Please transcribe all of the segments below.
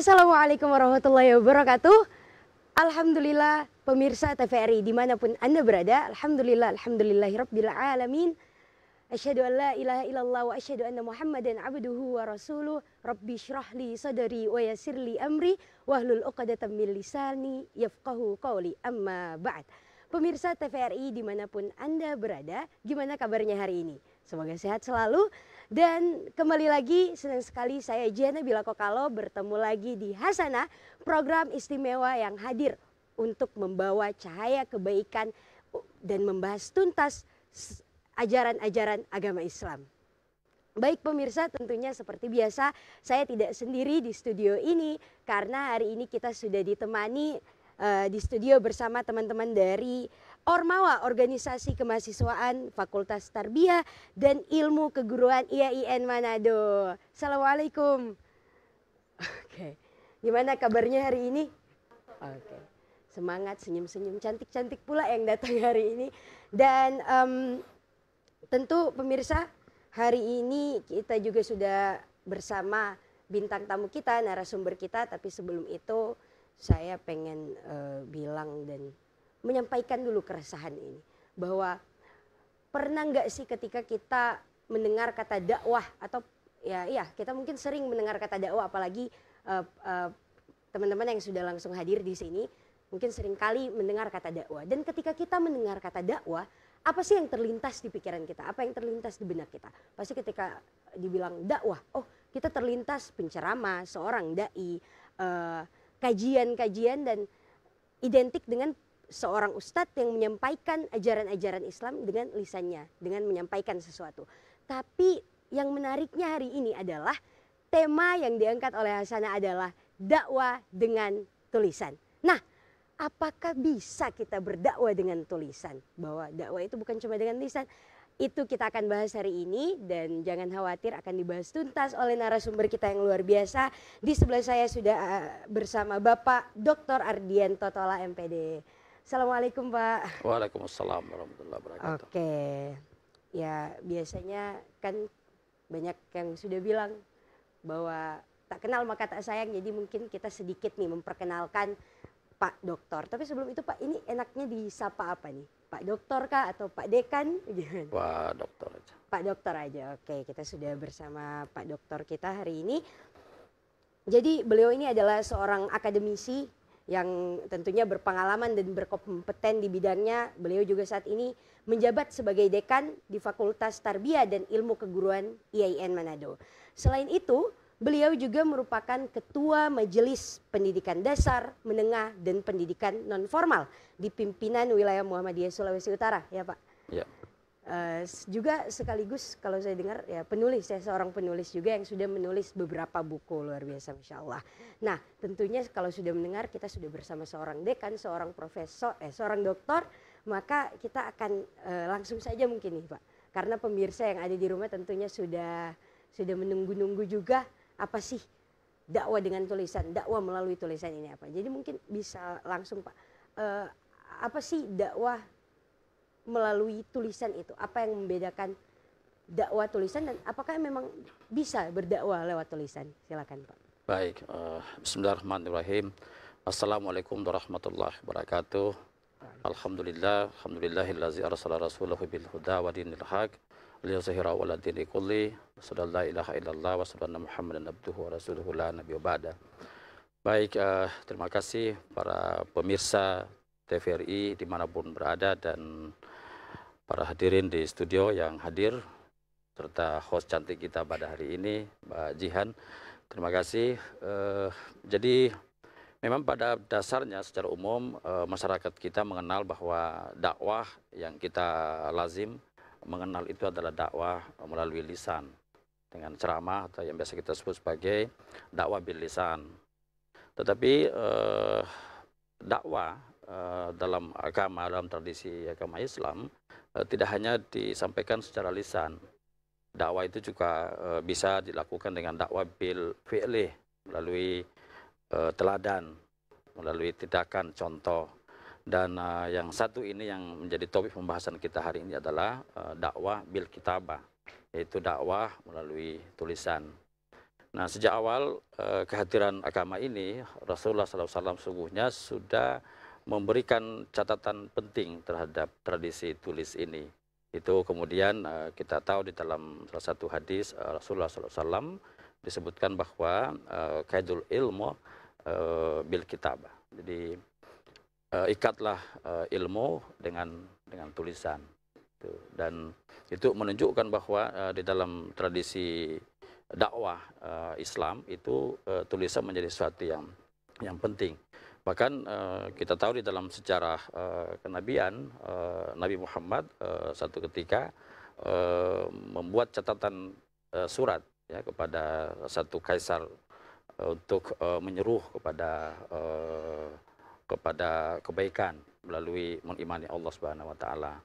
Assalamualaikum warahmatullahi wabarakatuh. Alhamdulillah pemirsa TVRI dimanapun Anda berada. Alhamdulillahirabbil alamin. Asyhadu an la ilaha illallah wa asyhadu anna Muhammadan abduhu wa rasuluh. Rabbi syrahli sadri wa yassirli amri wahlul 'uqdatam min lisani yafqahu qawli. Amma ba'd. Pemirsa TVRI dimanapun Anda berada, gimana kabarnya hari ini? Semoga sehat selalu. Dan kembali lagi, senang sekali saya Jiana Bila Kokalo bertemu lagi di Hasanah, program istimewa yang hadir untuk membawa cahaya kebaikan dan membahas tuntas ajaran-ajaran agama Islam. Baik pemirsa, tentunya seperti biasa saya tidak sendiri di studio ini karena hari ini kita sudah ditemani di studio bersama teman-teman dari Ormawa, Organisasi Kemahasiswaan Fakultas Tarbiyah dan Ilmu Keguruan IAIN Manado. Assalamualaikum. Oke, gimana kabarnya hari ini? Oke, semangat, senyum-senyum, cantik-cantik pula yang datang hari ini. Dan tentu pemirsa, hari ini kita juga sudah bersama bintang tamu kita, narasumber kita. Tapi sebelum itu saya pengen bilang dan menyampaikan dulu keresahan ini, bahwa pernah nggak sih ketika kita mendengar kata dakwah, atau ya kita mungkin sering mendengar kata dakwah, apalagi teman-teman yang sudah langsung hadir di sini mungkin sering kali mendengar kata dakwah. Dan ketika kita mendengar kata dakwah, apa sih yang terlintas di pikiran kita, apa yang terlintas di benak kita? Pasti ketika dibilang dakwah, oh kita terlintas penceramah, seorang dai, kajian-kajian, dan identik dengan seorang ustadz yang menyampaikan ajaran-ajaran Islam dengan lisannya, dengan menyampaikan sesuatu. Tapi yang menariknya hari ini adalah tema yang diangkat oleh Hasanah adalah dakwah dengan tulisan. Nah, apakah bisa kita berdakwah dengan tulisan? Bahwa dakwah itu bukan cuma dengan lisan. Itu kita akan bahas hari ini, dan jangan khawatir akan dibahas tuntas oleh narasumber kita yang luar biasa. Di sebelah saya sudah bersama Bapak Dr. Ardianto Tola MPD. Assalamualaikum Pak. Waalaikumsalam warahmatullahi wabarakatuh. Oke, ya biasanya kan banyak yang sudah bilang bahwa tak kenal maka tak sayang, jadi mungkin kita sedikit nih memperkenalkan Pak Doktor. Tapi sebelum itu Pak, ini enaknya disapa apa nih? Pak Doktor kah atau Pak Dekan? Wah, dokter aja. Pak Doktor aja. Oke, kita sudah bersama Pak Doktor kita hari ini. Jadi beliau ini adalah seorang akademisi yang tentunya berpengalaman dan berkompeten di bidangnya. Beliau juga saat ini menjabat sebagai dekan di Fakultas Tarbiyah dan Ilmu Keguruan IAIN Manado. Selain itu, beliau juga merupakan Ketua Majelis Pendidikan Dasar, Menengah, dan Pendidikan Non-Formal di pimpinan wilayah Muhammadiyah Sulawesi Utara, ya Pak? Ya. Juga sekaligus kalau saya dengar ya penulis, saya seorang penulis juga yang sudah menulis beberapa buku luar biasa, Masya Allah. Nah tentunya kalau sudah mendengar kita sudah bersama seorang dekan, seorang profesor, seorang doktor, maka kita akan langsung saja mungkin nih Pak. Karena pemirsa yang ada di rumah tentunya sudah menunggu-nunggu juga apa sih dakwah dengan tulisan, dakwah melalui tulisan ini apa. Jadi mungkin bisa langsung Pak, apa sih dakwah melalui tulisan itu? Apa yang membedakan dakwah tulisan dan apakah memang bisa berdakwah lewat tulisan? Silakan Pak. Baik, bismillahirrahmanirrahim. Assalamualaikum warahmatullahi wabarakatuh. Alhamdulillahillazi arsala rasulahu bil huda wa dinil haq liyuzhirahu 'ala dini kulli. Sallallahu ilaha illallah wa sallallahu Muhammadan abduhu wa rasuluhu la nabiyya ba'da. Baik, terima kasih para pemirsa TVRI dimanapun berada dan para hadirin di studio yang hadir serta host cantik kita pada hari ini, Mbak Jihan. Terima kasih. Jadi memang pada dasarnya secara umum masyarakat kita mengenal bahwa dakwah yang kita lazim mengenal itu adalah dakwah melalui lisan dengan ceramah atau yang biasa kita sebut sebagai dakwah bil lisan. Tetapi dakwah dalam agama, dalam tradisi agama Islam tidak hanya disampaikan secara lisan. Dakwah itu juga bisa dilakukan dengan dakwah bil fi'li, melalui teladan, melalui tindakan, contoh. Dan yang satu ini yang menjadi topik pembahasan kita hari ini adalah dakwah bil kitabah, yaitu dakwah melalui tulisan. Nah, sejak awal kehadiran agama ini, Rasulullah SAW sungguhnya sudah memberikan catatan penting terhadap tradisi tulis ini. Itu kemudian kita tahu di dalam salah satu hadis Rasulullah SAW disebutkan bahwa kaidul ilmu bil kitabah. Jadi ikatlah ilmu dengan tulisan. Dan itu menunjukkan bahwa di dalam tradisi dakwah Islam itu tulisan menjadi sesuatu yang penting. Bahkan kita tahu di dalam sejarah kenabian Nabi Muhammad satu ketika membuat catatan surat ya kepada satu kaisar untuk menyeruh kepada kebaikan melalui mengimani Allah Subhanahu wa taala.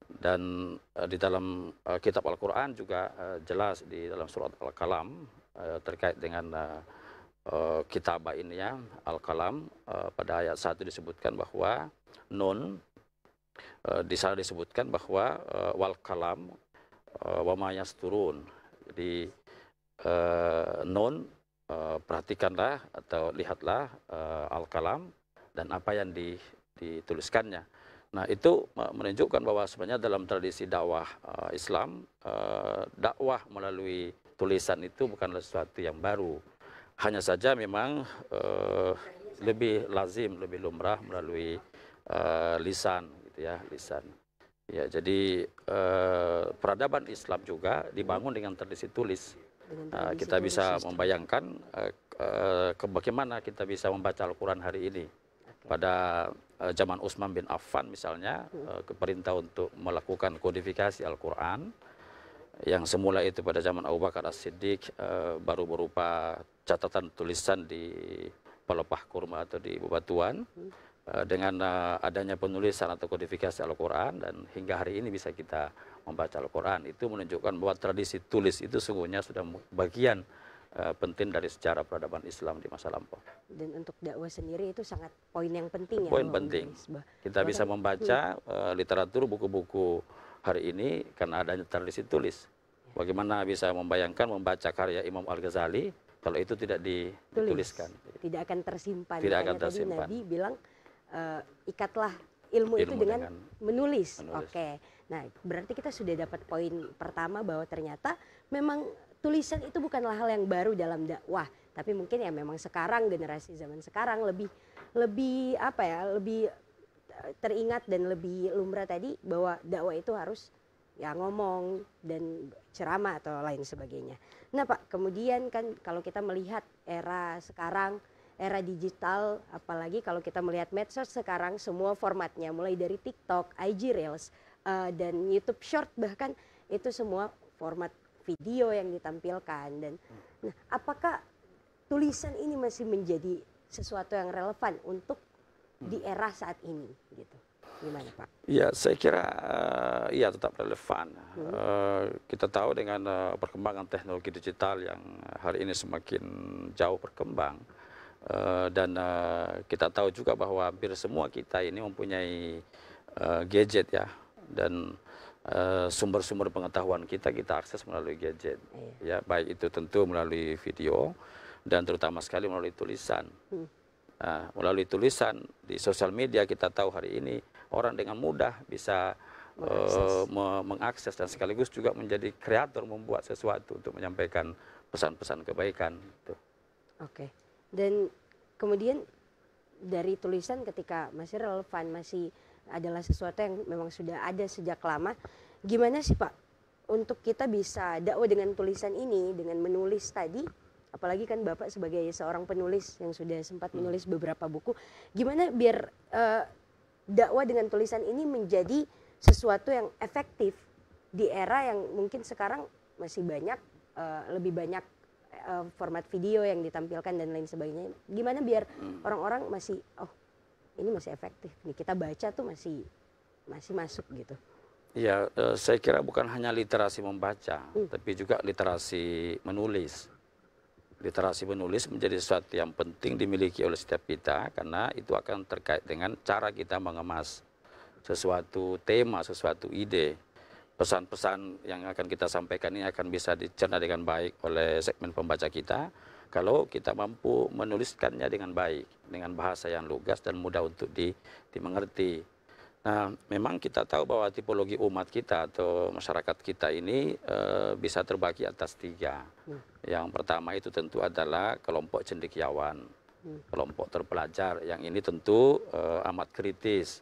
Dan di dalam kitab Al-Qur'an juga jelas di dalam surat Al-Qalam terkait dengan kitabah ini ya, Al-Qalam pada ayat 1 disebutkan bahwa nun di sana disebutkan bahwa wal qalam wa ma yasturun. Jadi nun perhatikanlah atau lihatlah Al-Qalam dan apa yang dituliskannya. Nah, itu menunjukkan bahwa sebenarnya dalam tradisi dakwah Islam, dakwah melalui tulisan itu bukanlah sesuatu yang baru. Hanya saja memang lebih lazim, lebih lumrah melalui lisan, gitu ya, lisan. Ya, jadi peradaban Islam juga dibangun dengan tradisi tulis. Kita bisa membayangkan bagaimana kita bisa membaca Al-Quran hari ini. Pada zaman Utsman bin Affan misalnya, perintah untuk melakukan kodifikasi Al-Quran yang semula itu pada zaman Abu Bakar As-Siddiq baru berupa catatan tulisan di pelepah kurma atau di bebatuan. Dengan adanya penulisan atau kodifikasi Al-Quran dan hingga hari ini bisa kita membaca Al-Quran, itu menunjukkan bahwa tradisi tulis itu sungguhnya sudah bagian penting dari sejarah peradaban Islam di masa lampau. Dan untuk dakwah sendiri itu sangat poin yang penting ya. Poin penting. Kita bisa membaca literatur buku-buku hari ini karena adanya tradisi tulis. Bagaimana bisa membayangkan membaca karya Imam Al-Ghazali kalau itu tidak dituliskan. Tidak akan tersimpan. Tidak akan tersimpan. Tadi Nabi bilang ikatlah ilmu itu dengan menulis. Oke. Nah, berarti kita sudah dapat poin pertama bahwa ternyata memang tulisan itu bukanlah hal yang baru dalam dakwah, tapi mungkin ya memang sekarang generasi zaman sekarang lebih teringat dan lebih lumrah tadi bahwa dakwah itu harus ya ngomong dan ceramah atau lain sebagainya. Nah Pak, kemudian kan kalau kita melihat era sekarang, era digital, apalagi kalau kita melihat medsos sekarang semua formatnya mulai dari TikTok, IG Reels, dan YouTube Short bahkan itu semua format video yang ditampilkan. Dan nah, apakah tulisan ini masih menjadi sesuatu yang relevan untuk di era saat ini gitu? Gimana Pak? Ya, saya kira iya tetap relevan. Kita tahu dengan perkembangan teknologi digital yang hari ini semakin jauh berkembang, dan kita tahu juga bahwa hampir semua kita ini mempunyai gadget ya, dan sumber-sumber pengetahuan kita akses melalui gadget. Ya, baik itu tentu melalui video dan terutama sekali melalui tulisan. Nah, melalui tulisan di sosial media kita tahu hari ini orang dengan mudah bisa mengakses dan sekaligus juga menjadi kreator, membuat sesuatu untuk menyampaikan pesan-pesan kebaikan. Oke. Dan kemudian dari tulisan ketika masih relevan, masih adalah sesuatu yang memang sudah ada sejak lama, gimana sih Pak untuk kita bisa dakwah dengan tulisan ini, dengan menulis tadi, apalagi kan Bapak sebagai seorang penulis yang sudah sempat menulis beberapa buku, gimana biar dakwah dengan tulisan ini menjadi sesuatu yang efektif di era yang mungkin sekarang masih banyak, lebih banyak format video yang ditampilkan dan lain sebagainya. Gimana biar orang-orang masih, oh ini masih efektif nih, kita baca tuh masih masuk gitu. Ya, saya kira bukan hanya literasi membaca, tapi juga literasi menulis. Literasi menulis menjadi sesuatu yang penting dimiliki oleh setiap kita karena itu akan terkait dengan cara kita mengemas sesuatu tema, sesuatu ide. pesan-pesan yang akan kita sampaikan ini akan bisa dicerna dengan baik oleh segmen pembaca kita kalau kita mampu menuliskannya dengan baik, dengan bahasa yang lugas dan mudah untuk dimengerti. Nah, memang kita tahu bahwa tipologi umat kita atau masyarakat kita ini bisa terbagi atas 3. Yang pertama itu tentu adalah kelompok cendekiawan, kelompok terpelajar, yang ini tentu amat kritis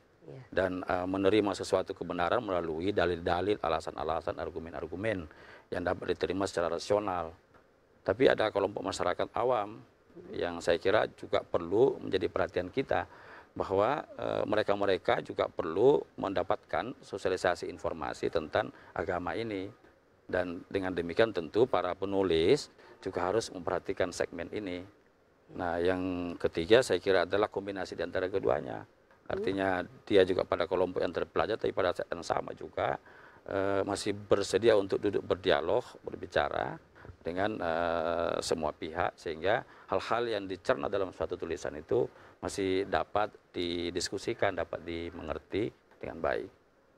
dan menerima sesuatu kebenaran melalui dalil-dalil, alasan-alasan, argumen-argumen yang dapat diterima secara rasional. Tapi ada kelompok masyarakat awam yang saya kira juga perlu menjadi perhatian kita, bahwa mereka-mereka juga perlu mendapatkan sosialisasi informasi tentang agama ini. Dan dengan demikian tentu para penulis juga harus memperhatikan segmen ini. Nah, yang ketiga saya kira adalah kombinasi di antara keduanya. Artinya dia juga pada kelompok yang terpelajar, tapi pada saat yang sama juga masih bersedia untuk duduk berdialog, berbicara dengan semua pihak, sehingga hal-hal yang dicerna dalam suatu tulisan itu masih dapat didiskusikan, dapat dimengerti dengan baik.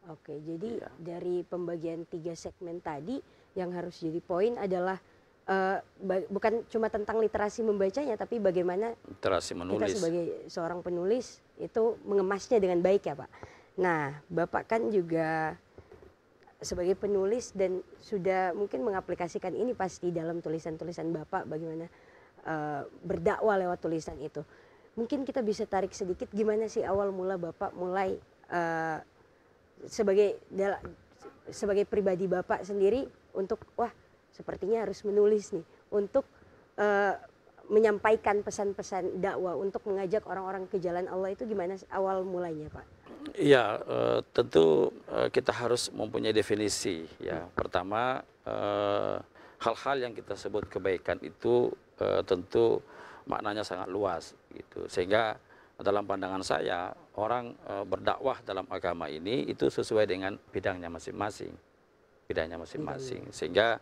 Oke, jadi dari pembagian 3 segmen tadi yang harus jadi poin adalah bukan cuma tentang literasi membacanya, tapi bagaimana literasi menulis. Kita sebagai seorang penulis itu mengemasnya dengan baik ya Pak. Nah, Bapak kan juga sebagai penulis dan sudah mungkin mengaplikasikan ini pasti dalam tulisan-tulisan Bapak, bagaimana berdakwah lewat tulisan itu. Mungkin kita bisa tarik sedikit gimana sih awal mula Bapak mulai sebagai pribadi Bapak sendiri untuk sepertinya harus menulis nih untuk menyampaikan pesan-pesan dakwah, untuk mengajak orang-orang ke jalan Allah, itu gimana awal mulainya Pak? Iya, tentu kita harus mempunyai definisi ya. Pertama, hal-hal yang kita sebut kebaikan itu tentu maknanya sangat luas gitu. Sehingga dalam pandangan saya, orang berdakwah dalam agama ini itu sesuai dengan bidangnya masing-masing. Sehingga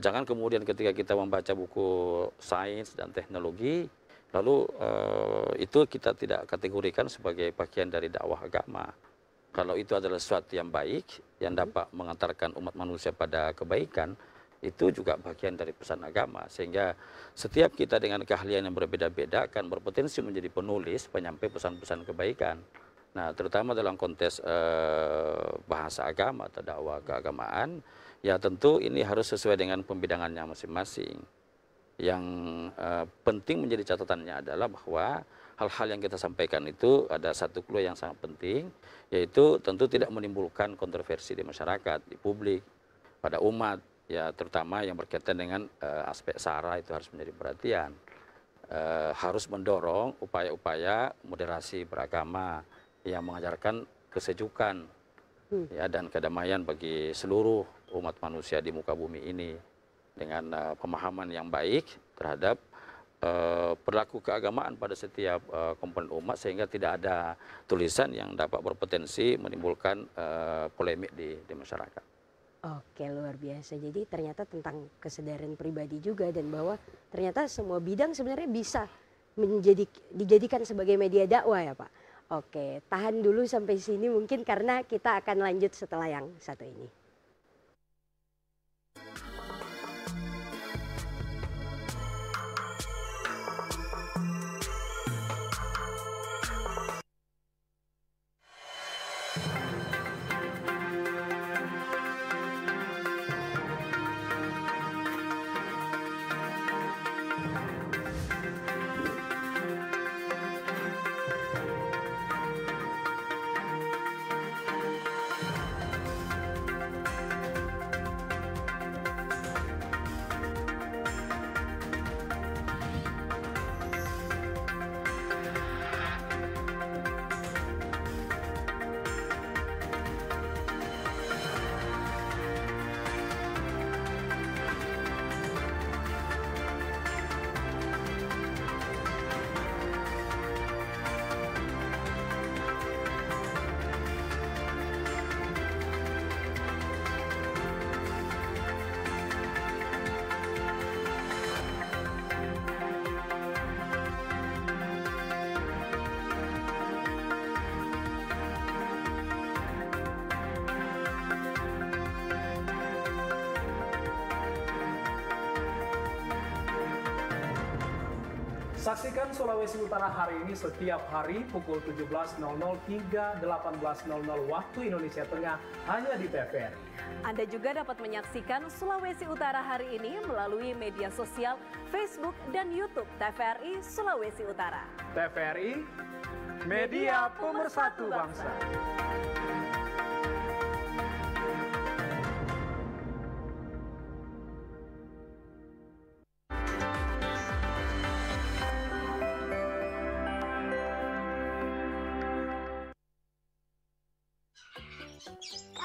jangan kemudian ketika kita membaca buku sains dan teknologi, lalu itu kita tidak kategorikan sebagai bagian dari dakwah agama. Kalau itu adalah sesuatu yang baik, yang dapat mengantarkan umat manusia pada kebaikan, itu juga bagian dari pesan agama. Sehingga setiap kita dengan keahlian yang berbeda-beda akan berpotensi menjadi penulis, penyampai pesan-pesan kebaikan. Nah, terutama dalam konteks bahasa agama atau dakwah keagamaan, ya tentu ini harus sesuai dengan pembidangannya masing-masing. Yang penting menjadi catatannya adalah bahwa hal-hal yang kita sampaikan itu ada satu clue yang sangat penting, yaitu tentu tidak menimbulkan kontroversi di masyarakat, di publik, pada umat, ya terutama yang berkaitan dengan aspek sara itu harus menjadi perhatian. Harus mendorong upaya-upaya moderasi beragama yang mengajarkan kesejukan ya, dan kedamaian bagi seluruh umat manusia di muka bumi ini, dengan pemahaman yang baik terhadap perilaku keagamaan pada setiap komponen umat, sehingga tidak ada tulisan yang dapat berpotensi menimbulkan polemik di masyarakat. Oke, luar biasa. Jadi ternyata tentang kesadaran pribadi juga, dan bahwa ternyata semua bidang sebenarnya bisa dijadikan sebagai media dakwah ya Pak. Oke, tahan dulu sampai sini mungkin karena kita akan lanjut setelah yang satu ini. Saksikan Sulawesi Utara hari ini setiap hari pukul 17.00 hingga 18.00 waktu Indonesia Tengah hanya di TVRI. Anda juga dapat menyaksikan Sulawesi Utara hari ini melalui media sosial Facebook dan YouTube TVRI Sulawesi Utara. TVRI, media pemersatu bangsa.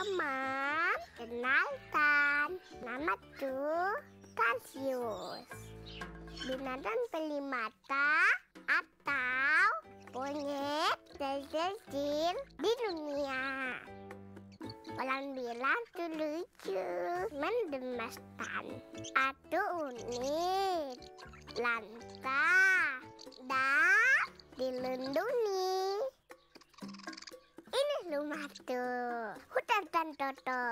Teman, kenalkan, namaku Cassius. Binatang primata atau monyet terkecil di dunia. Orang bilang itu lucu, mengemaskan, atau unik, lantas, dan dilindungi. Ini rumahku, hutan Tantoto.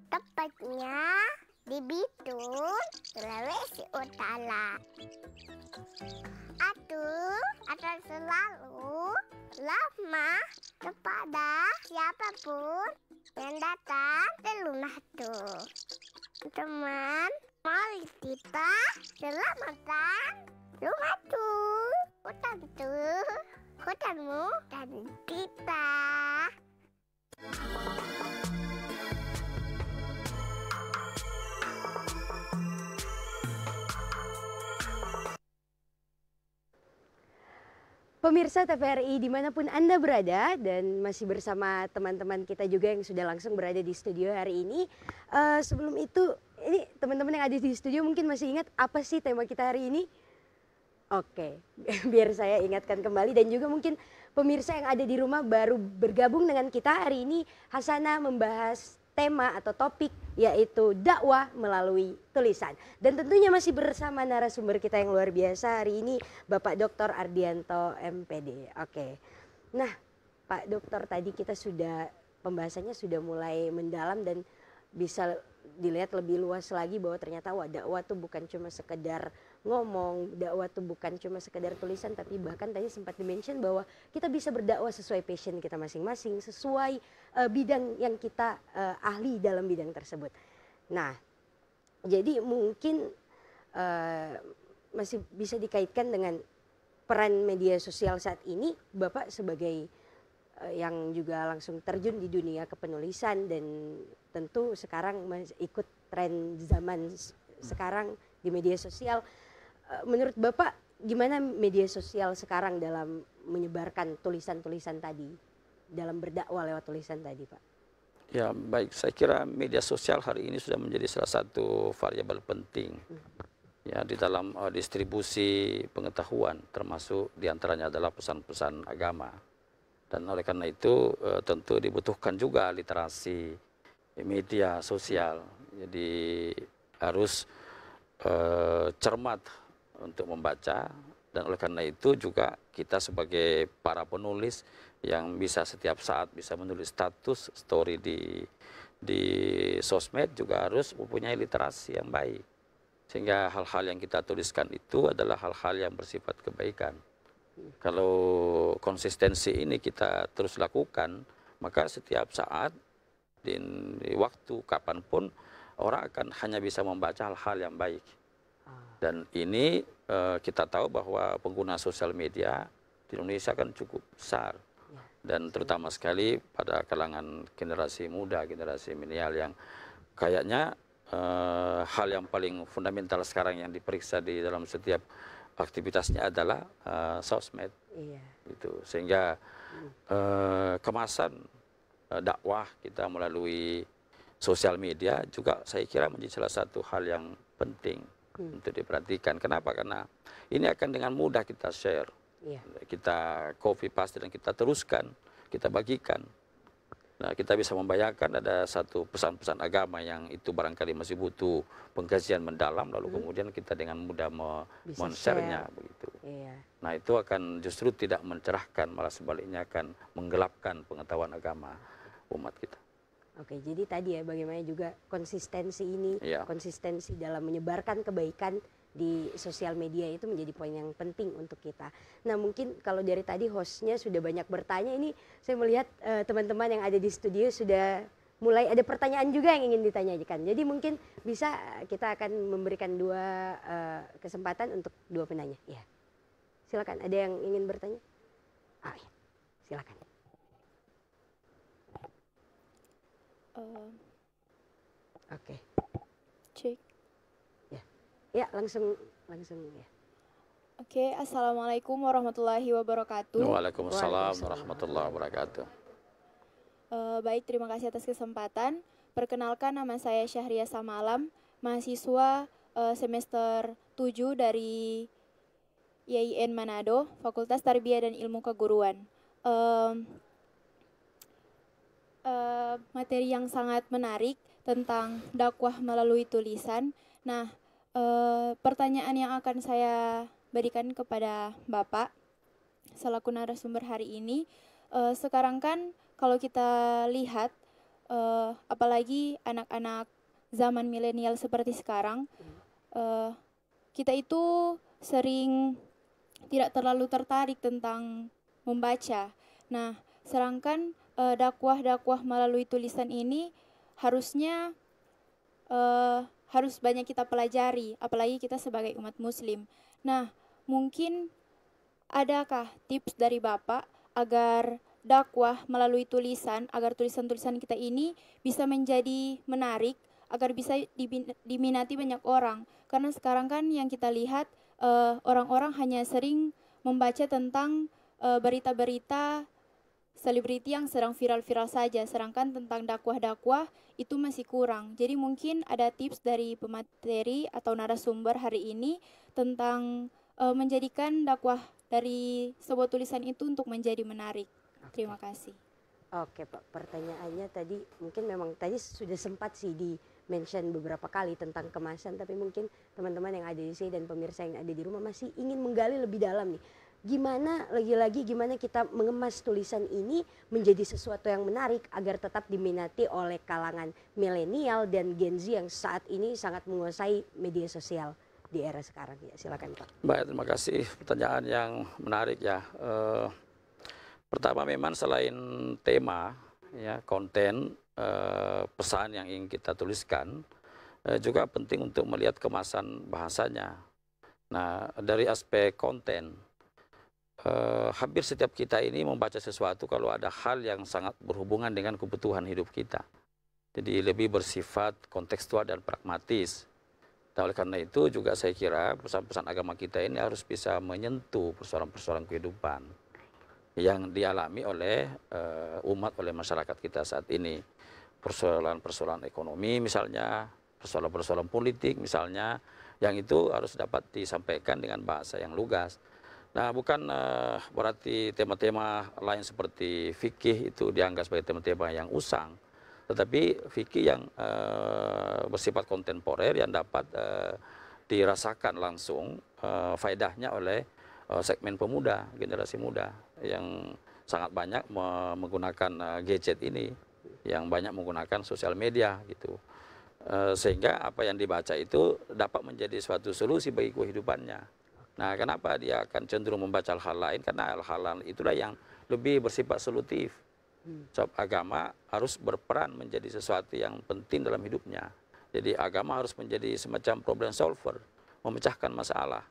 Tepatnya di Bitung, Sulawesi Utara. Aku akan selalu ramah kepada siapapun yang datang ke rumahku. Teman, mari kita selamatkan rumahku, hutanku, hutanmu, dan kita. Pemirsa TVRI dimanapun Anda berada dan masih bersama teman-teman kita juga yang sudah langsung berada di studio hari ini. Sebelum itu, ini teman-teman yang ada di studio mungkin masih ingat apa sih tema kita hari ini? Oke, biar saya ingatkan kembali dan juga mungkin pemirsa yang ada di rumah baru bergabung dengan kita hari ini. Hasana membahas tema atau topik yaitu dakwah melalui tulisan. Dan tentunya masih bersama narasumber kita yang luar biasa hari ini, Bapak Dr. Ardianto MPD. Oke. Nah, Pak Dokter, tadi kita sudah pembahasannya sudah mulai mendalam dan bisa dilihat lebih luas lagi bahwa ternyata dakwah itu bukan cuma sekedar ngomong, dakwah itu bukan cuma sekedar tulisan, tapi bahkan tadi sempat dimention bahwa kita bisa berdakwah sesuai passion kita masing-masing, sesuai bidang yang kita ahli dalam bidang tersebut. Nah, jadi mungkin masih bisa dikaitkan dengan peran media sosial saat ini, Bapak sebagai yang juga langsung terjun di dunia kepenulisan dan tentu sekarang ikut tren zaman sekarang di media sosial. Menurut Bapak gimana media sosial sekarang dalam menyebarkan tulisan-tulisan tadi, dalam berdakwah lewat tulisan tadi, Pak? Ya baik, saya kira media sosial hari ini sudah menjadi salah satu variabel penting ya di dalam distribusi pengetahuan, termasuk diantaranya adalah pesan-pesan agama. Dan oleh karena itu tentu dibutuhkan juga literasi media sosial. Jadi harus cermat untuk membaca, dan oleh karena itu juga kita sebagai para penulis yang bisa setiap saat bisa menulis status story di sosmed juga harus mempunyai literasi yang baik. Sehingga hal-hal yang kita tuliskan itu adalah hal-hal yang bersifat kebaikan. Kalau konsistensi ini kita terus lakukan, maka setiap saat di waktu kapanpun orang akan hanya bisa membaca hal-hal yang baik. Dan ini kita tahu bahwa pengguna sosial media di Indonesia kan cukup besar. Dan terutama sekali pada kalangan generasi muda, generasi milenial yang kayaknya hal yang paling fundamental sekarang yang diperiksa di dalam setiap aktivitasnya adalah sosmed. Gitu. Sehingga kemasan dakwah kita melalui sosial media juga saya kira menjadi salah satu hal yang penting untuk diperhatikan. Kenapa? Karena ini akan dengan mudah kita share, kita copy paste dan kita teruskan, kita bagikan. Nah, kita bisa membayangkan ada satu pesan-pesan agama yang itu barangkali masih butuh pengkajian mendalam, lalu kemudian kita dengan mudah men-share-nya begitu. Nah, itu akan justru tidak mencerahkan, malah sebaliknya akan menggelapkan pengetahuan agama umat kita. Oke, jadi tadi ya bagaimana juga konsistensi ini, konsistensi dalam menyebarkan kebaikan di sosial media itu menjadi poin yang penting untuk kita. Nah mungkin kalau dari tadi hostnya sudah banyak bertanya, ini saya melihat teman-teman yang ada di studio sudah mulai ada pertanyaan juga yang ingin ditanyakan. Jadi mungkin bisa kita akan memberikan dua kesempatan untuk dua penanya. Ya, silakan. Ada yang ingin bertanya? Ah, ya. Silakan. Oke. Cek. Ya, langsung ya. Oke, Assalamualaikum warahmatullahi wabarakatuh. Waalaikumsalam warahmatullahi wabarakatuh. Baik, terima kasih atas kesempatan. Perkenalkan, nama saya Syahria Samalam, mahasiswa semester 7 dari IAIN Manado, Fakultas Tarbiyah dan Ilmu Keguruan. Materi yang sangat menarik tentang dakwah melalui tulisan. Nah, pertanyaan yang akan saya berikan kepada Bapak selaku narasumber hari ini, sekarang kan kalau kita lihat, apalagi anak-anak zaman milenial seperti sekarang, kita itu sering tidak terlalu tertarik tentang membaca. Nah, sedangkan dakwah-dakwah melalui tulisan ini harusnya harus banyak kita pelajari, apalagi kita sebagai umat muslim. Nah, mungkin adakah tips dari Bapak agar dakwah melalui tulisan, agar tulisan-tulisan kita ini bisa menjadi menarik, agar bisa diminati banyak orang? Karena sekarang kan yang kita lihat, orang-orang hanya sering membaca tentang berita-berita selebriti yang sedang viral-viral saja, sedangkan tentang dakwah-dakwah itu masih kurang. Jadi mungkin ada tips dari pemateri atau narasumber hari ini tentang menjadikan dakwah dari sebuah tulisan itu untuk menjadi menarik. Terima kasih. Oke Pak, pertanyaannya tadi mungkin memang tadi sudah sempat sih di-mention beberapa kali tentang kemasan, tapi mungkin teman-teman yang ada di sini dan pemirsa yang ada di rumah masih ingin menggali lebih dalam nih. Gimana kita mengemas tulisan ini menjadi sesuatu yang menarik agar tetap diminati oleh kalangan milenial dan Gen Z yang saat ini sangat menguasai media sosial di era sekarang. Ya, silakan Pak. Baik, terima kasih, pertanyaan yang menarik ya. Pertama memang selain tema ya, konten, pesan yang ingin kita tuliskan, juga penting untuk melihat kemasan bahasanya. Nah, dari aspek konten, hampir setiap kita ini membaca sesuatu kalau ada hal yang sangat berhubungan dengan kebutuhan hidup kita. Jadi lebih bersifat kontekstual dan pragmatis. Nah, oleh karena itu juga saya kira pesan-pesan agama kita ini harus bisa menyentuh persoalan-persoalan kehidupan yang dialami oleh umat, oleh masyarakat kita saat ini. Persoalan-persoalan ekonomi misalnya, persoalan-persoalan politik misalnya, yang itu harus dapat disampaikan dengan bahasa yang lugas. Nah, bukan berarti tema-tema lain seperti fikih itu dianggap sebagai tema-tema yang usang, tetapi fikih yang bersifat kontemporer yang dapat dirasakan langsung faedahnya oleh segmen pemuda, generasi muda yang sangat banyak menggunakan gadget ini, yang banyak menggunakan sosial media gitu. Sehingga apa yang dibaca itu dapat menjadi suatu solusi bagi kehidupannya. Nah, kenapa dia akan cenderung membaca hal lain? Karena hal-hal itulah yang lebih bersifat solutif. Sebab agama harus berperan menjadi sesuatu yang penting dalam hidupnya. Jadi agama harus menjadi semacam problem solver, memecahkan masalah.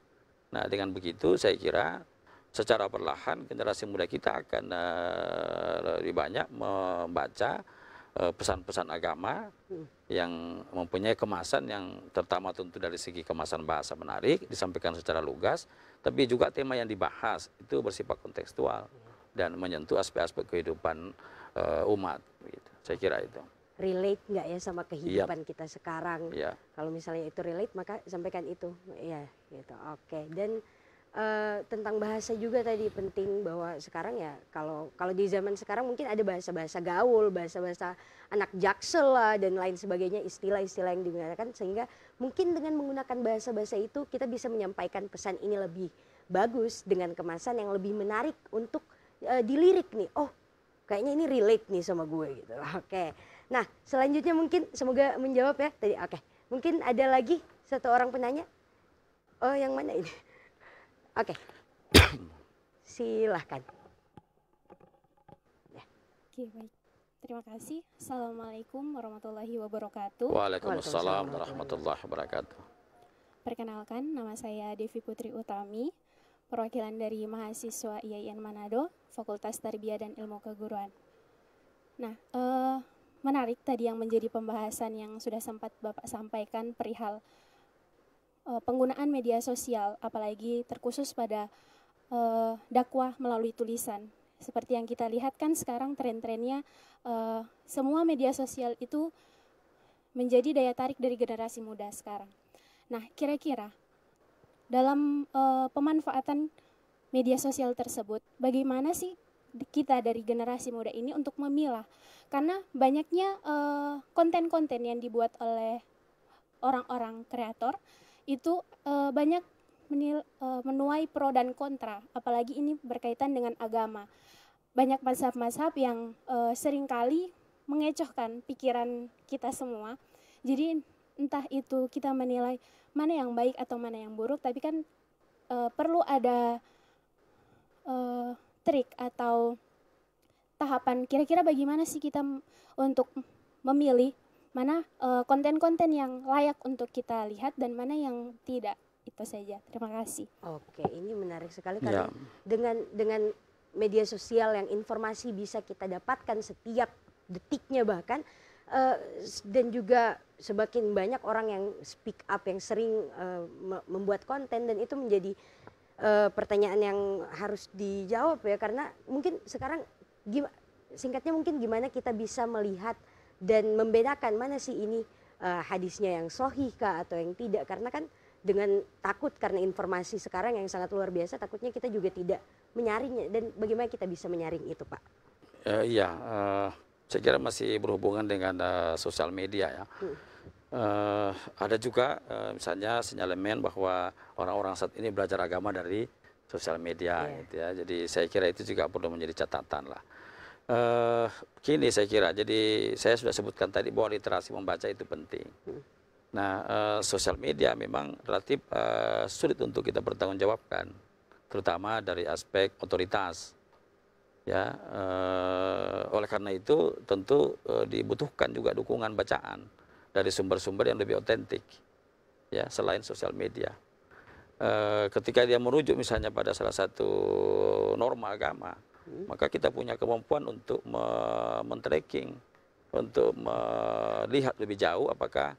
Nah, dengan begitu saya kira secara perlahan generasi muda kita akan lebih banyak membaca pesan-pesan agama yang mempunyai kemasan yang terutama tentu dari segi kemasan bahasa menarik, disampaikan secara lugas, tapi juga tema yang dibahas itu bersifat kontekstual dan menyentuh aspek-aspek kehidupan umat. Gitu. Saya kira itu. Relate nggak ya sama kehidupan kita sekarang? Kalau misalnya itu relate maka sampaikan itu, ya gitu. Oke. Dan tentang bahasa juga tadi penting bahwa sekarang ya kalau di zaman sekarang mungkin ada bahasa-bahasa gaul, bahasa-bahasa anak jaksel lah dan lain sebagainya, istilah-istilah yang digunakan sehingga mungkin dengan menggunakan bahasa-bahasa itu kita bisa menyampaikan pesan ini lebih bagus dengan kemasan yang lebih menarik untuk dilirik nih. Oh, kayaknya ini relate nih sama gue gitu. Oke. Nah, selanjutnya mungkin semoga menjawab ya tadi. Oke. Mungkin ada lagi satu orang penanya. Oh, yang mana ini? Oke. Silahkan. Oke, baik. Terima kasih. Assalamualaikum warahmatullahi wabarakatuh. Waalaikumsalam warahmatullahi wabarakatuh. Perkenalkan, nama saya Devi Putri Utami, perwakilan dari mahasiswa IAIN Manado, Fakultas Tarbiyah dan Ilmu Keguruan. Nah, menarik tadi yang menjadi pembahasan yang sudah sempat Bapak sampaikan perihal penggunaan media sosial, apalagi terkhusus pada dakwah melalui tulisan. Seperti yang kita lihat kan sekarang tren-trennya semua media sosial itu menjadi daya tarik dari generasi muda sekarang. Nah, kira-kira dalam pemanfaatan media sosial tersebut, bagaimana sih kita dari generasi muda ini untuk memilah? Karena banyaknya konten-konten yang dibuat oleh orang-orang kreator itu banyak menuai pro dan kontra, apalagi ini berkaitan dengan agama. Banyak mazhab-mazhab yang seringkali mengecohkan pikiran kita semua. Jadi entah itu kita menilai mana yang baik atau mana yang buruk, tapi kan perlu ada trik atau tahapan. Kira-kira bagaimana sih kita untuk memilih mana konten-konten yang layak untuk kita lihat dan mana yang tidak. Itu saja. Terima kasih. Oke, ini menarik sekali karena dengan media sosial yang informasi bisa kita dapatkan setiap detiknya bahkan dan juga semakin banyak orang yang speak up, yang sering membuat konten, dan itu menjadi pertanyaan yang harus dijawab ya, karena mungkin sekarang singkatnya mungkin gimana kita bisa melihat dan membedakan mana sih ini hadisnya yang sahih kah atau yang tidak, karena kan dengan takut karena informasi sekarang yang sangat luar biasa, takutnya kita juga tidak menyaringnya. Dan bagaimana kita bisa menyaring itu, Pak? Saya kira masih berhubungan dengan sosial media ya. Ada juga misalnya sinyalemen bahwa orang-orang saat ini belajar agama dari sosial media, gitu ya. Jadi saya kira itu juga perlu menjadi catatan lah. Kini saya kira, jadi saya sudah sebutkan tadi bahwa literasi membaca itu penting. Nah, sosial media memang relatif sulit untuk kita bertanggungjawabkan, terutama dari aspek otoritas. Ya, oleh karena itu tentu dibutuhkan juga dukungan bacaan dari sumber-sumber yang lebih otentik, ya, selain sosial media. Ketika dia merujuk misalnya pada salah satu norma agama, maka kita punya kemampuan untuk men-tracking, untuk melihat lebih jauh apakah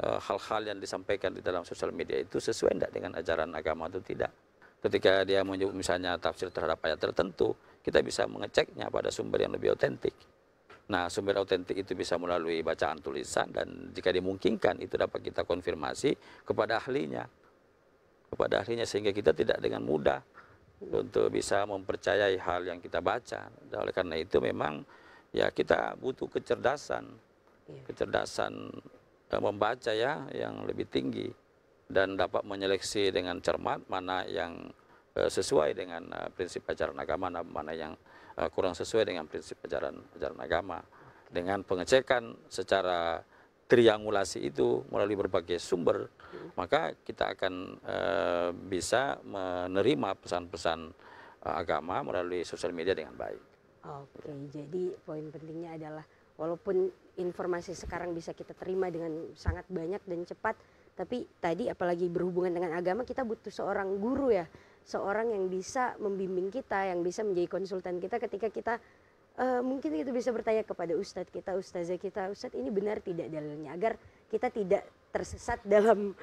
hal-hal yang disampaikan di dalam sosial media itu sesuai tidak dengan ajaran agama atau tidak. Ketika dia menyebut misalnya tafsir terhadap ayat tertentu, kita bisa mengeceknya pada sumber yang lebih otentik. Nah, sumber otentik itu bisa melalui bacaan tulisan, dan jika dimungkinkan itu dapat kita konfirmasi kepada ahlinya. Kepada ahlinya, sehingga kita tidak dengan mudah untuk bisa mempercayai hal yang kita baca. Dan oleh karena itu memang ya kita butuh kecerdasan membaca ya yang lebih tinggi, dan dapat menyeleksi dengan cermat mana yang sesuai dengan prinsip ajaran agama, mana yang kurang sesuai dengan prinsip ajaran agama. Dengan pengecekan secara triangulasi itu melalui berbagai sumber, maka kita akan bisa menerima pesan-pesan agama melalui sosial media dengan baik. Oke, jadi poin pentingnya adalah walaupun informasi sekarang bisa kita terima dengan sangat banyak dan cepat, tapi tadi apalagi berhubungan dengan agama, kita butuh seorang guru ya, seorang yang bisa membimbing kita, yang bisa menjadi konsultan kita ketika kita mungkin kita bisa bertanya kepada ustadz kita, ustazah kita, ustadz ini benar tidak dalilnya, agar kita tidak tersesat dalam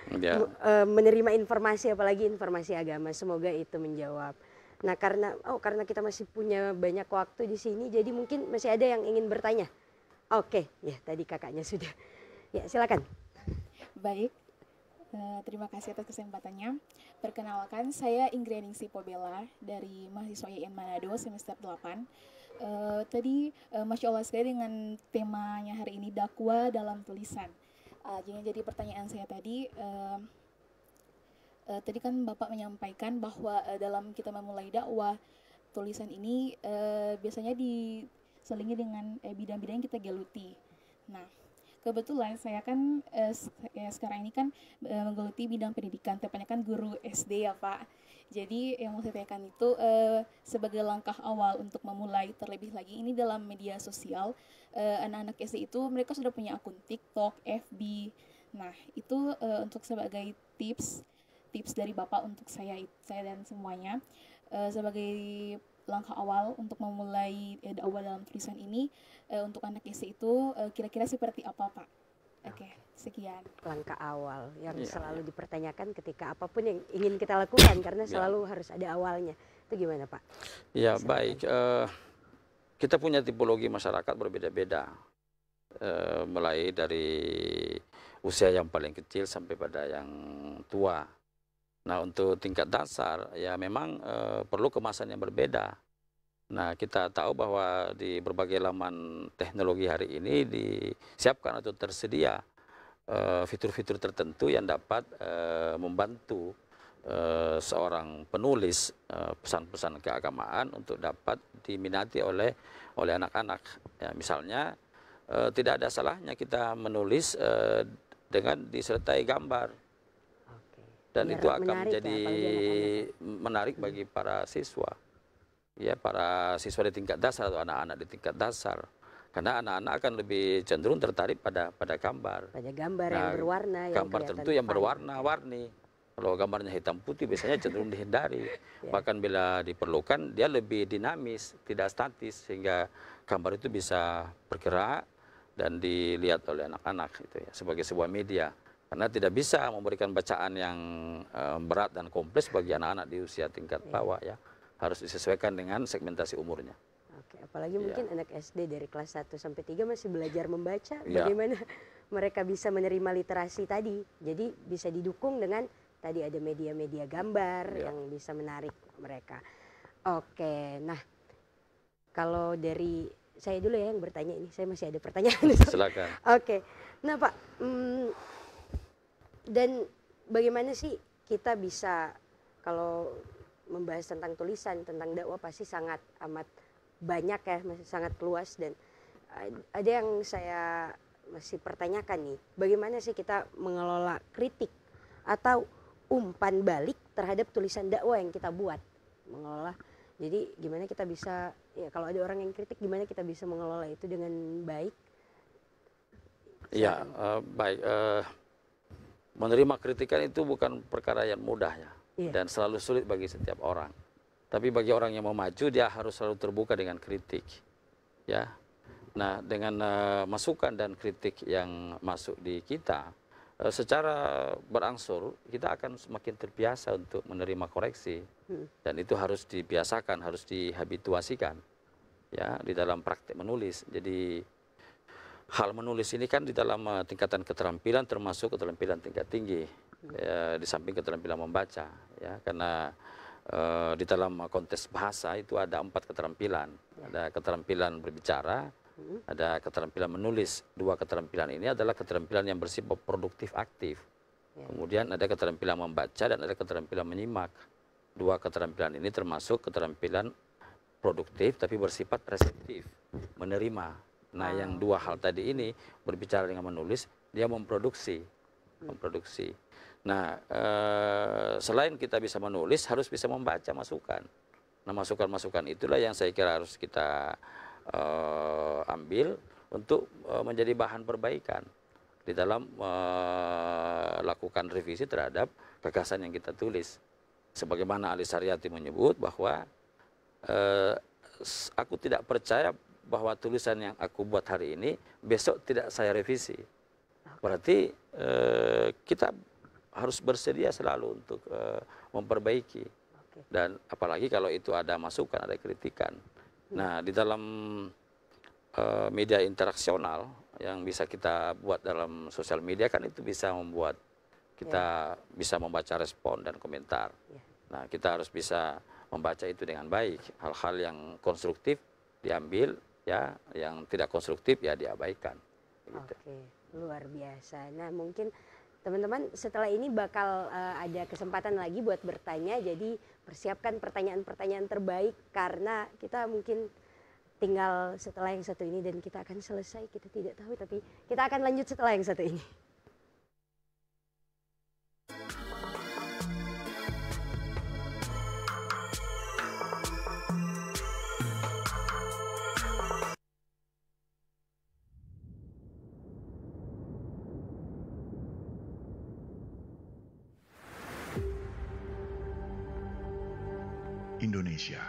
menerima informasi, apalagi informasi agama. Semoga itu menjawab. Nah, karena kita masih punya banyak waktu di sini, jadi mungkin masih ada yang ingin bertanya. Oke, ya tadi kakaknya sudah. Ya, silakan. Baik, terima kasih atas kesempatannya. Perkenalkan, saya Ingrianingsi Pobela dari mahasiswa IAIN Manado semester 8. Tadi Masya Allah sekali dengan temanya hari ini, dakwah dalam tulisan. Jadi pertanyaan saya tadi kan Bapak menyampaikan bahwa dalam kita memulai dakwah tulisan ini biasanya diselingi dengan bidang-bidang yang kita geluti. Nah, kebetulan saya kan sekarang ini kan menggeluti bidang pendidikan, tepatnya kan guru SD ya Pak. Jadi yang mau saya tanyakan itu sebagai langkah awal untuk memulai terlebih lagi ini dalam media sosial, anak-anak SD itu mereka sudah punya akun TikTok, FB. Nah itu untuk sebagai tips dari Bapak untuk saya dan semuanya, sebagai langkah awal untuk memulai dakwah dalam tulisan ini untuk anak SD itu kira-kira seperti apa Pak? Oke, sekian. Langkah awal yang Iya, selalu dipertanyakan ketika apapun yang ingin kita lakukan karena selalu harus ada awalnya. Itu gimana Pak? Ya, Silakan. baik. Kita punya tipologi masyarakat berbeda-beda. Mulai dari usia yang paling kecil sampai pada yang tua. Nah, untuk tingkat dasar ya memang perlu kemasan yang berbeda. Nah, kita tahu bahwa di berbagai laman teknologi hari ini disiapkan atau tersedia fitur-fitur tertentu yang dapat membantu seorang penulis pesan-pesan keagamaan untuk dapat diminati oleh anak-anak. Ya, misalnya tidak ada salahnya kita menulis dengan disertai gambar. Dan itu akan menjadi menarik bagi para siswa, ya para siswa di tingkat dasar atau anak-anak di tingkat dasar, karena anak-anak akan lebih cenderung tertarik pada gambar. Pada gambar yang berwarna, gambar tertentu yang berwarna-warni. Kalau gambarnya hitam putih biasanya cenderung dihindari. Bahkan bila diperlukan dia lebih dinamis, tidak statis, sehingga gambar itu bisa bergerak dan dilihat oleh anak-anak itu ya sebagai sebuah media. Karena tidak bisa memberikan bacaan yang berat dan kompleks bagi anak-anak di usia tingkat bawah ya. Harus disesuaikan dengan segmentasi umurnya. Oke, apalagi mungkin anak SD dari kelas 1 sampai 3 masih belajar membaca, bagaimana mereka bisa menerima literasi tadi. Jadi bisa didukung dengan tadi ada media-media gambar yang bisa menarik mereka. Oke, nah kalau dari saya dulu ya yang bertanya ini, saya masih ada pertanyaan. Silakan. Oke, nah Pak, dan bagaimana sih kita bisa kalau membahas tentang tulisan, tentang dakwah pasti sangat amat banyak ya, masih sangat luas dan ada yang saya masih pertanyakan nih, bagaimana sih kita mengelola kritik atau umpan balik terhadap tulisan dakwah yang kita buat, mengelola. Jadi gimana kita bisa, ya kalau ada orang yang kritik gimana kita bisa mengelola itu dengan baik? Iya, baik. Menerima kritikan itu bukan perkara yang mudah ya, dan selalu sulit bagi setiap orang. Tapi bagi orang yang mau maju, dia harus selalu terbuka dengan kritik, ya. Nah, dengan masukan dan kritik yang masuk di kita, secara berangsur kita akan semakin terbiasa untuk menerima koreksi, dan itu harus dibiasakan, harus dihabituasikan, ya, di dalam praktek menulis. Jadi hal menulis ini kan di dalam tingkatan keterampilan termasuk keterampilan tingkat tinggi, ya, di samping keterampilan membaca, ya, karena di dalam konteks bahasa itu ada 4 keterampilan, ada keterampilan berbicara, ada keterampilan menulis. 2 keterampilan ini adalah keterampilan yang bersifat produktif aktif, kemudian ada keterampilan membaca dan ada keterampilan menyimak. 2 keterampilan ini termasuk keterampilan produktif tapi bersifat reseptif, menerima. Nah, yang 2 hal tadi ini berbicara dengan menulis, dia memproduksi. Nah, selain kita bisa menulis, harus bisa membaca masukan. Nah, masukan-masukan itulah yang saya kira harus kita ambil untuk menjadi bahan perbaikan di dalam melakukan revisi terhadap gagasan yang kita tulis. Sebagaimana Ali Saryati menyebut bahwa aku tidak percaya bahwa tulisan yang aku buat hari ini besok tidak saya revisi. Berarti kita harus bersedia selalu untuk memperbaiki. Dan apalagi kalau itu ada masukan, ada kritikan. Nah, di dalam media interaksional yang bisa kita buat dalam sosial media kan itu bisa membuat kita bisa membaca respon dan komentar. Nah, kita harus bisa membaca itu dengan baik. Hal-hal yang konstruktif diambil, ya, yang tidak konstruktif ya diabaikan. Gitu. Oke, luar biasa. Nah, mungkin teman-teman setelah ini bakal ada kesempatan lagi buat bertanya. Jadi persiapkan pertanyaan-pertanyaan terbaik karena kita mungkin tinggal setelah yang satu ini dan kita akan selesai, kita tidak tahu, tapi kita akan lanjut setelah yang satu ini. Indonesia.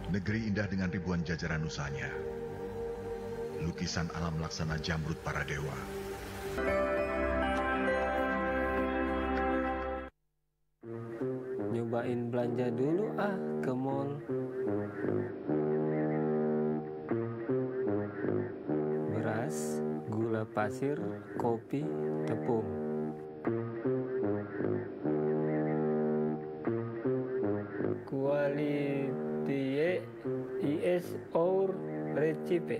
Negeri indah dengan ribuan jajaran nusanya. Lukisan alam laksana jamrut para dewa. Nyobain belanja dulu ke mall. Beras, gula pasir, kopi, tepung. Quality is our recipe.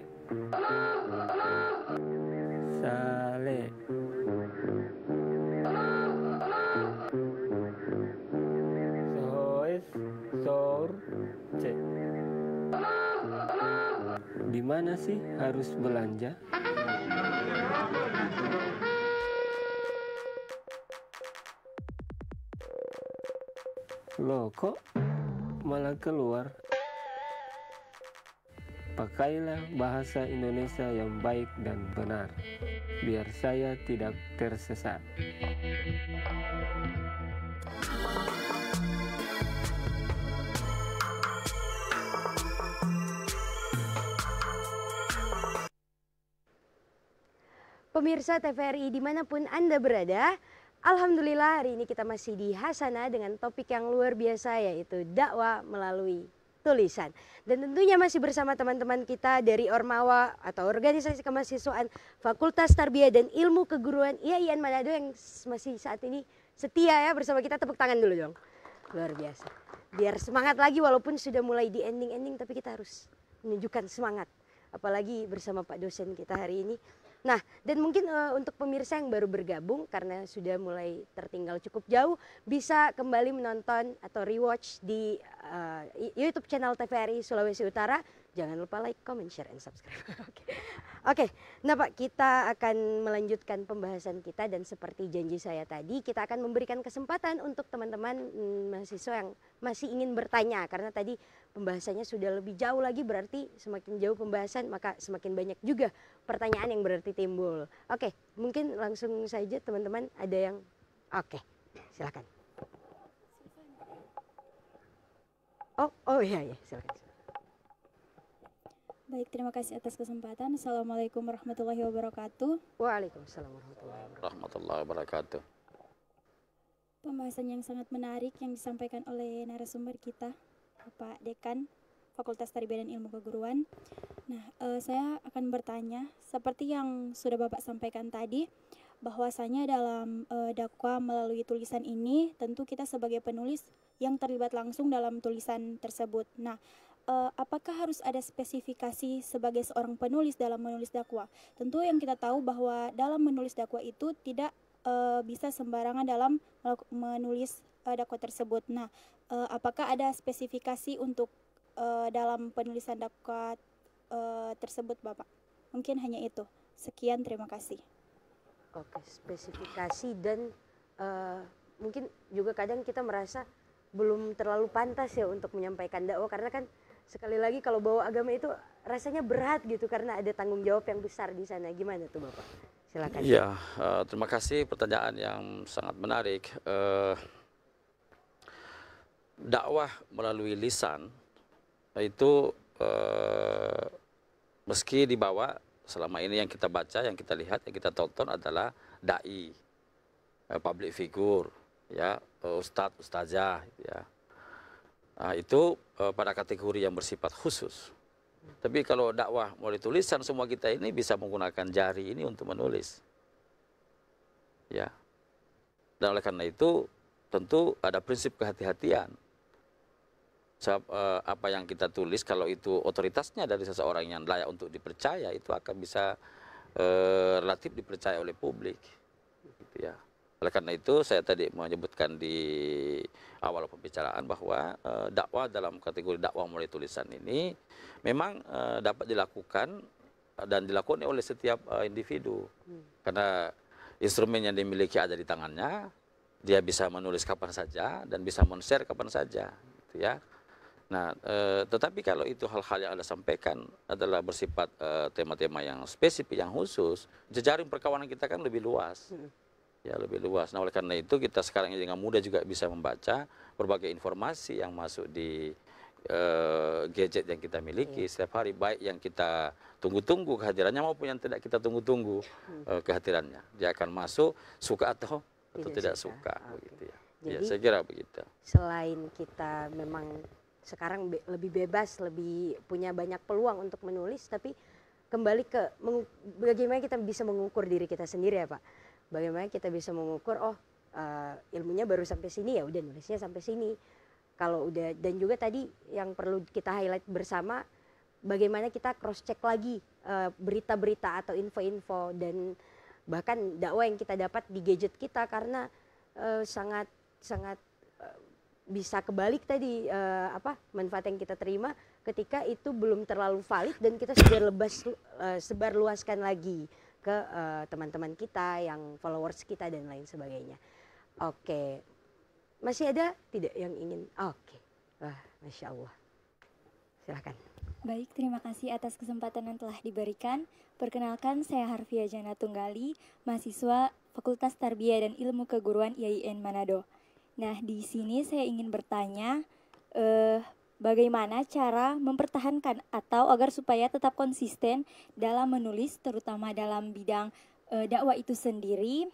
Sale. Sois sor cek. Di mana sih harus belanja? Loh, kok malah keluar? Pakailah bahasa Indonesia yang baik dan benar, biar saya tidak tersesat. Pemirsa TVRI dimanapun Anda berada, alhamdulillah hari ini kita masih di Hasanah dengan topik yang luar biasa, yaitu dakwah melalui tulisan. Dan tentunya masih bersama teman-teman kita dari Ormawa atau Organisasi Kemahasiswaan Fakultas Tarbiyah dan Ilmu Keguruan IAIN Manado yang masih saat ini setia ya bersama kita. Tepuk tangan dulu dong. Luar biasa. Biar semangat lagi walaupun sudah mulai di ending-ending, tapi kita harus menunjukkan semangat. Apalagi bersama Pak dosen kita hari ini. Nah, dan mungkin untuk pemirsa yang baru bergabung karena sudah mulai tertinggal cukup jauh, bisa kembali menonton atau rewatch di YouTube channel TVRI Sulawesi Utara. Jangan lupa like, comment, share, and subscribe. Oke. Nah Pak, kita akan melanjutkan pembahasan kita dan seperti janji saya tadi, kita akan memberikan kesempatan untuk teman-teman mahasiswa yang masih ingin bertanya. Karena tadi pembahasannya sudah lebih jauh lagi, berarti semakin jauh pembahasan maka semakin banyak juga pertanyaan yang berarti timbul. Oke, mungkin langsung saja teman-teman ada yang... Oke, silakan. Oh iya, silakan. Baik, terima kasih atas kesempatan. Assalamualaikum warahmatullahi wabarakatuh. Waalaikumsalam Warahmatullahi wabarakatuh. Pembahasan yang sangat menarik yang disampaikan oleh narasumber kita, Bapak Dekan Fakultas Tarbiyah dan Ilmu Keguruan. Nah, saya akan bertanya, seperti yang sudah Bapak sampaikan tadi, bahwasanya dalam dakwah melalui tulisan ini, tentu kita sebagai penulis yang terlibat langsung dalam tulisan tersebut. Nah, apakah harus ada spesifikasi sebagai seorang penulis dalam menulis dakwah? Tentu yang kita tahu bahwa dalam menulis dakwah itu tidak bisa sembarangan dalam menulis dakwah tersebut. Nah, apakah ada spesifikasi untuk dalam penulisan dakwah tersebut, Bapak? Mungkin hanya itu. Sekian, terima kasih. Oke, spesifikasi dan mungkin juga kadang kita merasa belum terlalu pantas ya untuk menyampaikan dakwah, karena kan sekali lagi kalau bawa agama itu rasanya berat gitu karena ada tanggung jawab yang besar di sana. Gimana tuh Bapak? Silakan. Iya, terima kasih pertanyaan yang sangat menarik. Dakwah melalui lisan itu meski dibawa selama ini yang kita baca, yang kita lihat, yang kita tonton adalah dai, public figure, ya, ustadz, ustazah, ya. Nah, itu pada kategori yang bersifat khusus. Tapi kalau dakwah melalui tulisan, semua kita ini bisa menggunakan jari ini untuk menulis. Ya. Dan oleh karena itu tentu ada prinsip kehati-hatian. Sebab apa yang kita tulis kalau itu otoritasnya dari seseorang yang layak untuk dipercaya, itu akan bisa relatif dipercaya oleh publik. Gitu ya. Oleh karena itu saya tadi menyebutkan di awal pembicaraan bahwa dakwah dalam kategori dakwah melalui tulisan ini memang dapat dilakukan dan dilakukan oleh setiap individu. Karena instrumen yang dimiliki ada di tangannya, dia bisa menulis kapan saja dan bisa men-share kapan saja, gitu ya. Nah, tetapi kalau itu hal-hal yang Anda sampaikan adalah bersifat tema-tema yang spesifik, yang khusus, jejaring perkawanan kita kan lebih luas. Ya, lebih luas. Nah, oleh karena itu kita sekarang ini dengan mudah juga bisa membaca berbagai informasi yang masuk di gadget yang kita miliki setiap hari, baik yang kita tunggu-tunggu kehadirannya maupun yang tidak kita tunggu-tunggu kehadirannya. Dia akan masuk suka atau tidak suka, begitu ya. Jadi, ya, saya kira begitu. Selain kita memang sekarang lebih bebas, lebih punya banyak peluang untuk menulis, tapi kembali ke bagaimana kita bisa mengukur diri kita sendiri ya Pak. Bagaimana kita bisa mengukur, ilmunya baru sampai sini, ya udah nulisnya sampai sini. Kalau udah, dan juga tadi yang perlu kita highlight bersama, bagaimana kita cross check lagi berita-berita atau info-info dan bahkan dakwah yang kita dapat di gadget kita, karena sangat bisa kebalik tadi manfaat yang kita terima ketika itu belum terlalu valid dan kita sudah sebarluaskan lagi ke teman-teman kita yang followers kita dan lain sebagainya. Oke, masih ada tidak yang ingin? Oke, wah, Masya Allah, silahkan. Baik, terima kasih atas kesempatan yang telah diberikan. Perkenalkan, saya Harfiah Jana Tunggali, mahasiswa Fakultas Tarbiyah dan Ilmu Keguruan IAIN Manado. Nah, di sini saya ingin bertanya, bagaimana cara mempertahankan atau agar supaya tetap konsisten dalam menulis, terutama dalam bidang dakwah itu sendiri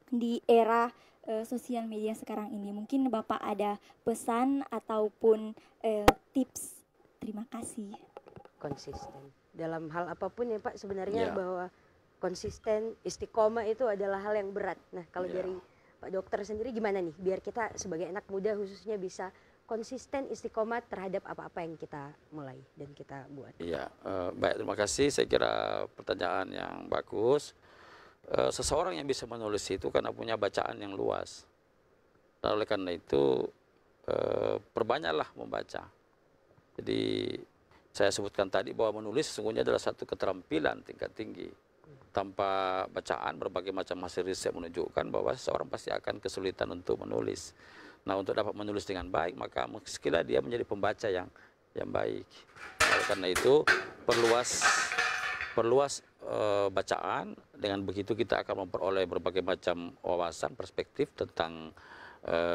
di era sosial media sekarang ini. Mungkin Bapak ada pesan ataupun tips. Terima kasih. Konsisten dalam hal apapun ya Pak, sebenarnya bahwa konsisten, istiqomah itu adalah hal yang berat. Nah, kalau dari Pak Dokter sendiri gimana nih biar kita sebagai anak muda khususnya bisa konsisten istiqomah terhadap apa-apa yang kita mulai dan kita buat. Iya, baik, terima kasih. Saya kira pertanyaan yang bagus. Seseorang yang bisa menulis itu karena punya bacaan yang luas. Dan oleh karena itu perbanyaklah membaca. Jadi saya sebutkan tadi bahwa menulis sesungguhnya adalah satu keterampilan tingkat tinggi. Tanpa bacaan, berbagai macam hasil riset menunjukkan bahwa seseorang pasti akan kesulitan untuk menulis. Nah, untuk dapat menulis dengan baik, maka mestilah dia menjadi pembaca yang baik. Oleh karena itu, perluas bacaan. Dengan begitu kita akan memperoleh berbagai macam wawasan, perspektif tentang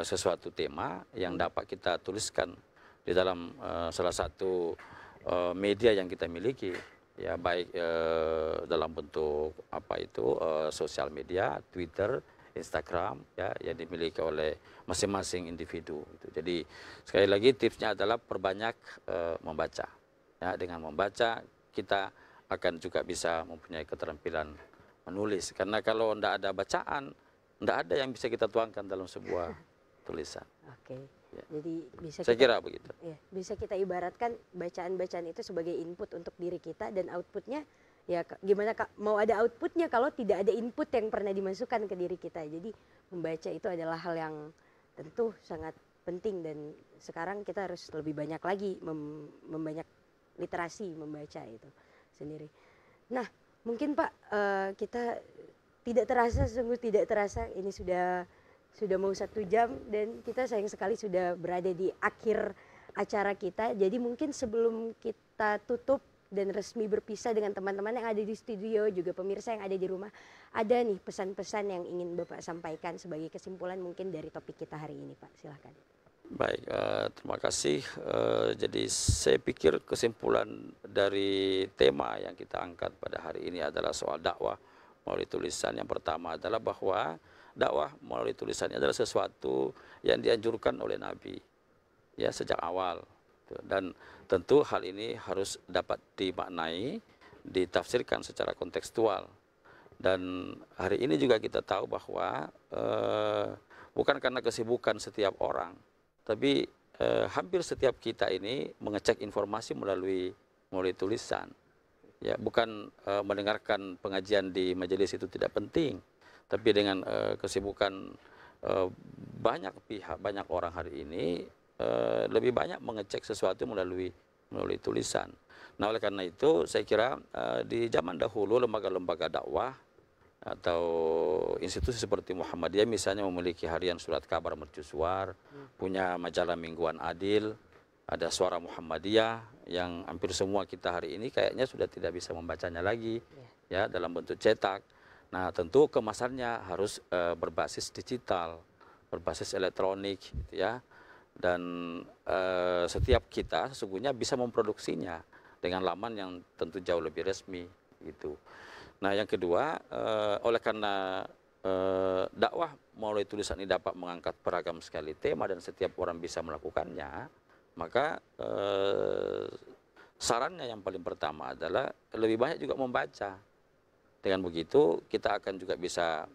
sesuatu tema yang dapat kita tuliskan di dalam salah satu media yang kita miliki. Ya, baik dalam bentuk sosial media, Twitter, Instagram, ya, yang dimiliki oleh masing-masing individu. Jadi sekali lagi tipsnya adalah perbanyak membaca. Ya, dengan membaca kita akan juga bisa mempunyai keterampilan menulis. Karena kalau tidak ada bacaan, tidak ada yang bisa kita tuangkan dalam sebuah tulisan. Oke. Ya. Jadi saya kira begitu. Ya, bisa kita ibaratkan bacaan-bacaan itu sebagai input untuk diri kita dan outputnya ya gimana mau ada outputnya kalau tidak ada input yang pernah dimasukkan ke diri kita. Jadi membaca itu adalah hal yang tentu sangat penting dan sekarang kita harus lebih banyak lagi membanyak literasi membaca itu sendiri. Nah, mungkin Pak kita sungguh tidak terasa ini sudah mau 1 jam dan kita sayang sekali sudah berada di akhir acara kita. Jadi mungkin sebelum kita tutup dan resmi berpisah dengan teman-teman yang ada di studio, juga pemirsa yang ada di rumah, ada nih pesan-pesan yang ingin Bapak sampaikan sebagai kesimpulan mungkin dari topik kita hari ini, Pak. Silahkan. Baik, terima kasih. Jadi saya pikir kesimpulan dari tema yang kita angkat pada hari ini adalah soal dakwah melalui tulisan. Yang pertama adalah bahwa dakwah melalui tulisannya adalah sesuatu yang dianjurkan oleh Nabi ya sejak awal, dan tentu hal ini harus dapat dimaknai, ditafsirkan secara kontekstual. Dan hari ini juga kita tahu bahwa bukan karena kesibukan setiap orang, tapi hampir setiap kita ini mengecek informasi melalui tulisan. Ya, bukan mendengarkan pengajian di majelis itu tidak penting, Tapi dengan kesibukan banyak pihak, banyak orang hari ini lebih banyak mengecek sesuatu melalui tulisan. Nah, oleh karena itu saya kira di zaman dahulu lembaga-lembaga dakwah atau institusi seperti Muhammadiyah misalnya memiliki harian surat kabar mercusuar, punya majalah mingguan Adil, ada Suara Muhammadiyah yang hampir semua kita hari ini kayaknya sudah tidak bisa membacanya lagi ya dalam bentuk cetak. Nah, tentu kemasannya harus berbasis digital, berbasis elektronik gitu ya. Dan setiap kita sesungguhnya bisa memproduksinya dengan laman yang tentu jauh lebih resmi gitu. Nah, yang kedua, oleh karena dakwah melalui tulisan ini dapat mengangkat beragam sekali tema dan setiap orang bisa melakukannya, maka sarannya yang paling pertama adalah lebih banyak juga membaca. Dengan begitu kita akan juga bisa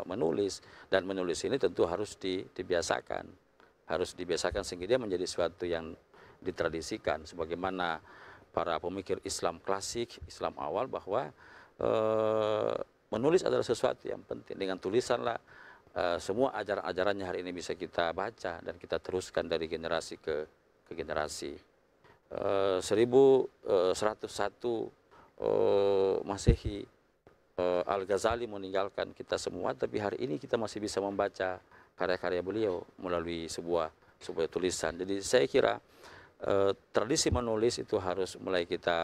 menulis, dan menulis ini tentu harus dibiasakan. Harus dibiasakan sehingga dia menjadi sesuatu yang ditradisikan. Sebagaimana para pemikir Islam klasik, Islam awal, bahwa menulis adalah sesuatu yang penting. Dengan tulisanlah semua ajaran-ajarannya hari ini bisa kita baca dan kita teruskan dari generasi ke generasi. 1101 Masehi Al-Ghazali meninggalkan kita semua, tapi hari ini kita masih bisa membaca karya-karya beliau melalui sebuah tulisan. Jadi saya kira tradisi menulis itu harus mulai kita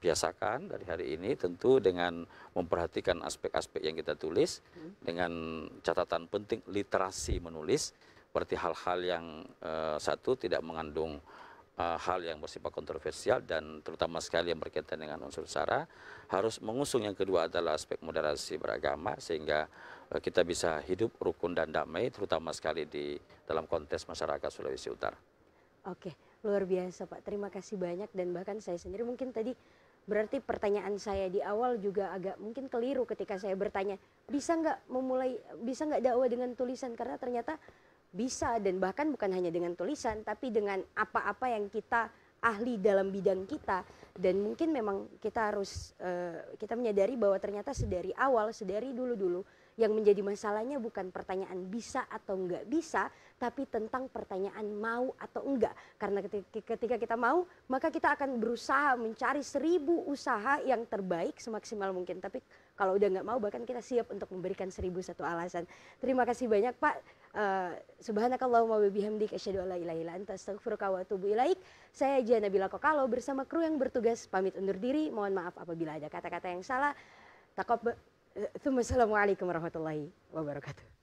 biasakan dari hari ini, tentu dengan memperhatikan aspek-aspek yang kita tulis, dengan catatan penting literasi menulis, seperti hal-hal yang satu tidak mengandung hal yang bersifat kontroversial dan terutama sekali yang berkaitan dengan unsur sara. Harus mengusung yang kedua adalah aspek moderasi beragama, sehingga kita bisa hidup rukun dan damai, terutama sekali di dalam konteks masyarakat Sulawesi Utara. Oke, luar biasa Pak. Terima kasih banyak, dan bahkan saya sendiri mungkin tadi berarti pertanyaan saya di awal juga agak mungkin keliru ketika saya bertanya, bisa nggak dakwah dengan tulisan, karena ternyata bisa, dan bahkan bukan hanya dengan tulisan tapi dengan apa-apa yang kita ahli dalam bidang kita. Dan mungkin memang kita harus kita menyadari bahwa ternyata sedari awal, sedari dulu-dulu, yang menjadi masalahnya bukan pertanyaan bisa atau enggak bisa, tapi tentang pertanyaan mau atau enggak. Karena ketika kita mau, maka kita akan berusaha mencari 1000 usaha yang terbaik semaksimal mungkin. Tapi kalau udah enggak mau, bahkan kita siap untuk memberikan 1001 alasan. Terima kasih banyak Pak. Subhanakallahumma wa bihamdika asyhadu an la ilaha illa anta astaghfiruka wa atubu ilaik. Saya Jana Nabila Kokalo bersama kru yang bertugas pamit undur diri. Mohon maaf apabila ada kata-kata yang salah. Assalamualaikum warahmatullahi wabarakatuh.